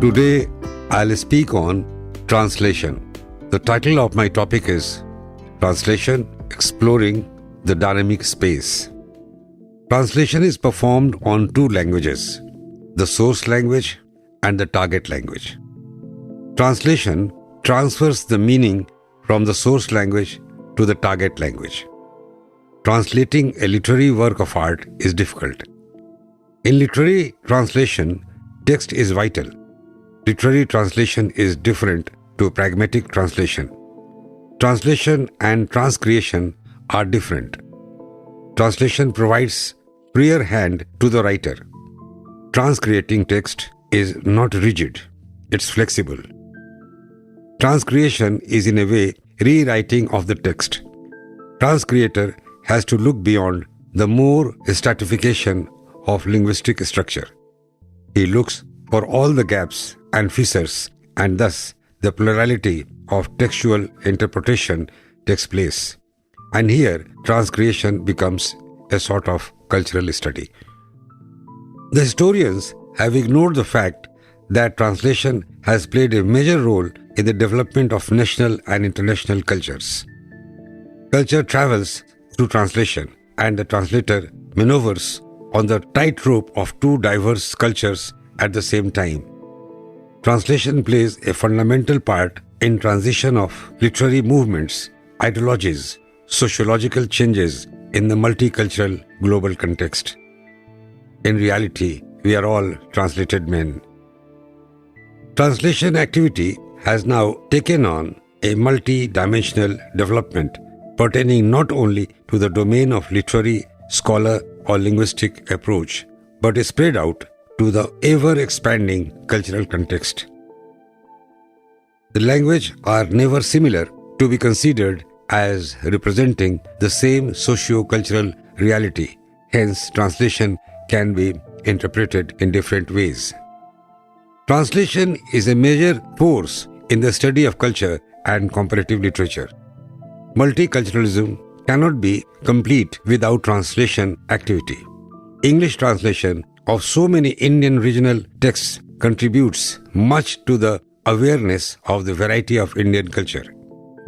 Today, I'll speak on translation. The title of my topic is Translation Exploring the Dynamic Space. Translation is performed on two languages, the source language and the target language. Translation transfers the meaning from the source language to the target language. Translating a literary work of art is difficult. In literary translation, text is vital. Literary translation is different to pragmatic translation. Translation and transcreation are different. Translation provides freer hand to the writer. Transcreating text is not rigid, it's flexible. Transcreation is in a way rewriting of the text. Transcreator has to look beyond the more stratification of linguistic structure. He looks for all the gaps and fissures, and thus the plurality of textual interpretation takes place. And here, transcreation becomes a sort of cultural study. The historians have ignored the fact that translation has played a major role in the development of national and international cultures. Culture travels through translation, and the translator maneuvers on the tightrope of two diverse cultures at the same time. Translation plays a fundamental part in transition of literary movements, ideologies, sociological changes in the multicultural global context. In reality, we are all translated men. Translation activity has now taken on a multi-dimensional development pertaining not only to the domain of literary, scholar or linguistic approach, but is spread out to the ever-expanding cultural context. The language are never similar to be considered as representing the same socio-cultural reality. Hence, translation can be interpreted in different ways. Translation is a major force in the study of culture and comparative literature. Multiculturalism cannot be complete without translation activity. English translation of so many Indian regional texts contributes much to the awareness of the variety of Indian culture.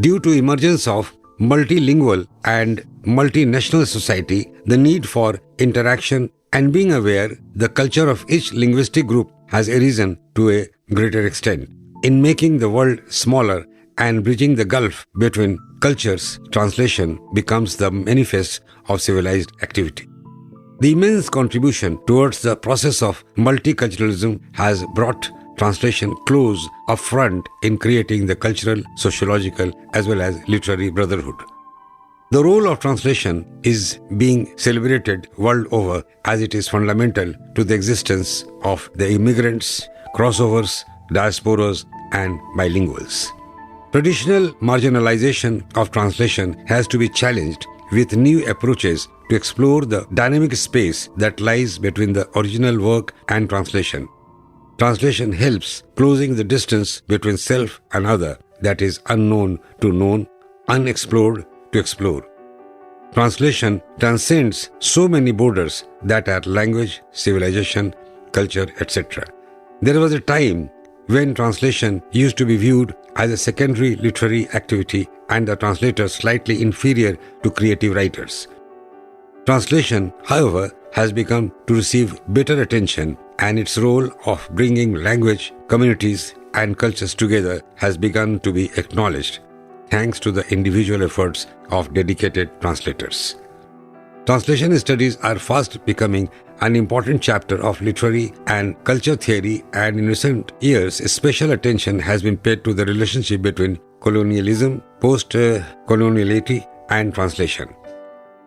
Due to emergence of multilingual and multinational society, the need for interaction and being aware the culture of each linguistic group has arisen to a greater extent. In making the world smaller and bridging the gulf between cultures, translation becomes the manifest of civilized activity. The immense contribution towards the process of multiculturalism has brought translation close up front in creating the cultural, sociological, as well as literary brotherhood. The role of translation is being celebrated world over as it is fundamental to the existence of the immigrants, crossovers, diasporas, and bilinguals. Traditional marginalization of translation has to be challenged with new approaches to explore the dynamic space that lies between the original work and translation. Translation helps closing the distance between self and other, that is unknown to known, unexplored to explore. Translation transcends so many borders that are language, civilization, culture, etc. There was a time when translation used to be viewed as a secondary literary activity and the translator slightly inferior to creative writers. Translation, however, has begun to receive better attention, and its role of bringing language, communities, and cultures together has begun to be acknowledged, thanks to the individual efforts of dedicated translators. Translation studies are fast becoming an important chapter of literary and culture theory, and in recent years, special attention has been paid to the relationship between colonialism, post-coloniality, and translation.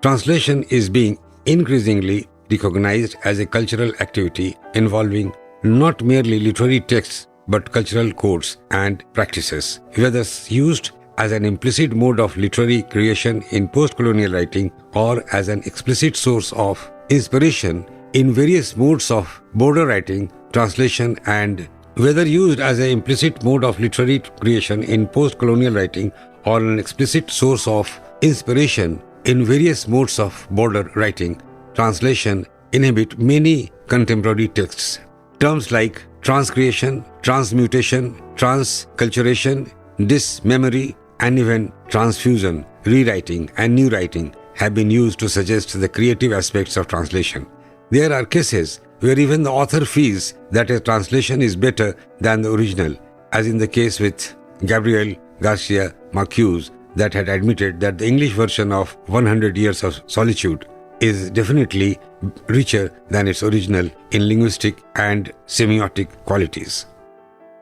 Translation is being increasingly recognized as a cultural activity involving not merely literary texts but cultural codes and practices, whether used as an implicit mode of literary creation in post-colonial writing or as an explicit source of inspiration in various modes of border writing, translation, and whether used as an implicit mode of literary creation in post-colonial writing or an explicit source of inspiration in various modes of border writing, translation inhabit many contemporary texts. Terms like transcreation, transmutation, transculturation, dismemory, and even transfusion, rewriting, and new writing have been used to suggest the creative aspects of translation. There are cases where even the author feels that a translation is better than the original, as in the case with Gabriel Garcia Marquez, that had admitted that the English version of 100 Years of Solitude is definitely richer than its original in linguistic and semiotic qualities.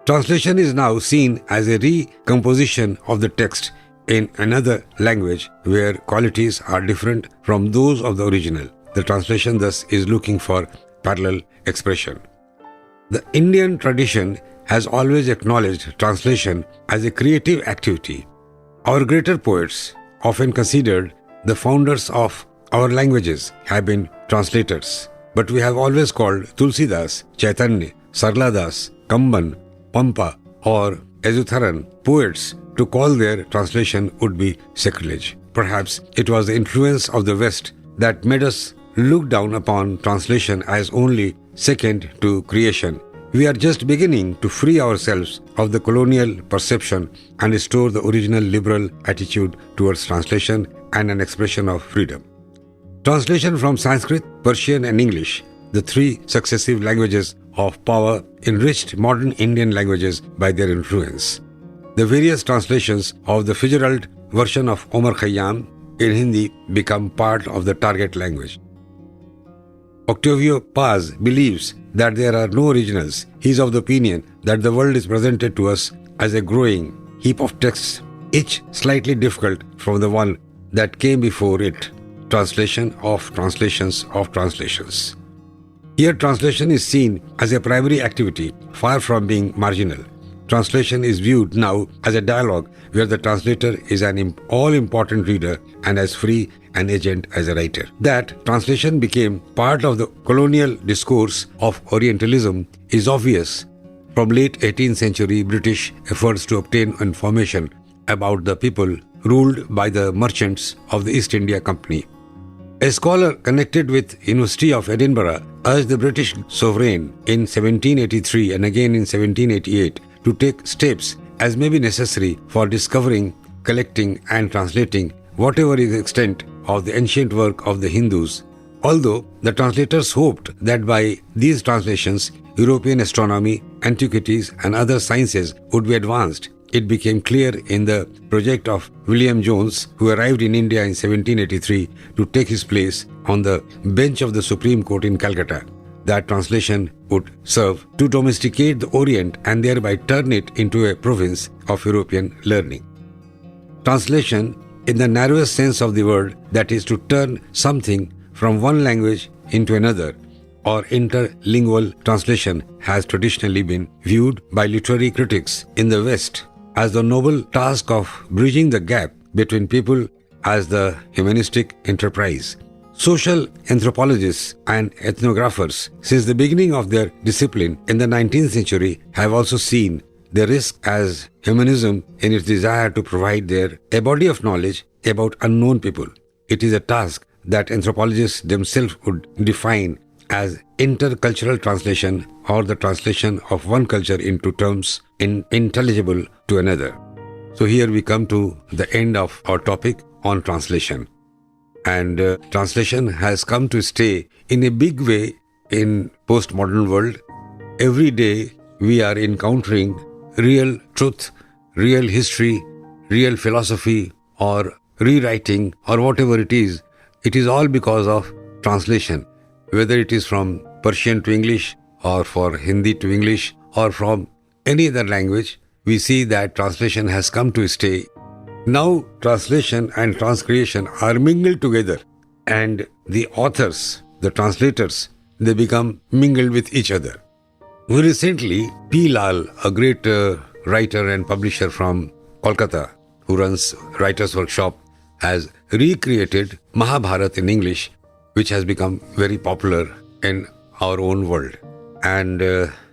Translation is now seen as a recomposition of the text in another language where qualities are different from those of the original. The translation thus is looking for parallel expression. The Indian tradition has always acknowledged translation as a creative activity. Our greater poets, often considered the founders of our languages, have been translators. But we have always called Tulsidas, Chaitanya, Sarla Das, Kamban, Pampa or Ezhutharan poets. To call their translation would be sacrilege. Perhaps it was the influence of the West that made us look down upon translation as only second to creation. We are just beginning to free ourselves of the colonial perception and restore the original liberal attitude towards translation and an expression of freedom. Translation from Sanskrit, Persian and English, the three successive languages of power, enriched modern Indian languages by their influence. The various translations of the Fitzgerald version of Omar Khayyam in Hindi become part of the target language. Octavio Paz believes that there are no originals. He is of the opinion that the world is presented to us as a growing heap of texts, each slightly difficult from the one that came before it. Translation of translations of translations. Here translation is seen as a primary activity, far from being marginal. Translation is viewed now as a dialogue where the translator is an all-important reader and as free an agent as a writer. That translation became part of the colonial discourse of Orientalism is obvious from late 18th century British efforts to obtain information about the people ruled by the merchants of the East India Company. A scholar connected with University of Edinburgh urged the British sovereign in 1783 and again in 1788 to take steps as may be necessary for discovering, collecting and translating whatever is the extent of the ancient work of the Hindus. Although the translators hoped that by these translations, European astronomy, antiquities and other sciences would be advanced, it became clear in the project of William Jones, who arrived in India in 1783 to take his place on the bench of the Supreme Court in Calcutta, that translation would serve to domesticate the Orient and thereby turn it into a province of European learning. Translation, in the narrowest sense of the word, that is to turn something from one language into another, or interlingual translation, has traditionally been viewed by literary critics in the West as the noble task of bridging the gap between people as the humanistic enterprise. Social anthropologists and ethnographers, since the beginning of their discipline in the 19th century, have also seen the risk as humanism in its desire to provide a body of knowledge about unknown people. It is a task that anthropologists themselves would define as intercultural translation, or the translation of one culture into terms intelligible to another. So here we come to the end of our topic on translation. And translation has come to stay in a big way in postmodern world. Every day we are encountering real truth, real history, real philosophy or rewriting or whatever it is all because of translation. Whether it is from Persian to English or for Hindi to English or from any other language, we see that translation has come to stay. Now translation and transcreation are mingled together, and the authors, the translators, they become mingled with each other. Very recently, P. Lal, a great writer and publisher from Kolkata, who runs Writers' Workshop, has recreated Mahabharata in English, which has become very popular in our own world. And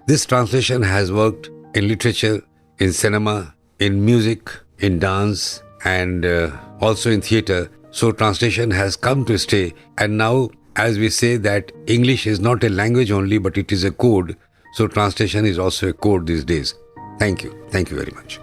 this translation has worked in literature, in cinema, in music, in dance, and also in theatre. So translation has come to stay. And now, as we say that English is not a language only, but it is a code. So translation is also a code these days. Thank you. Thank you very much.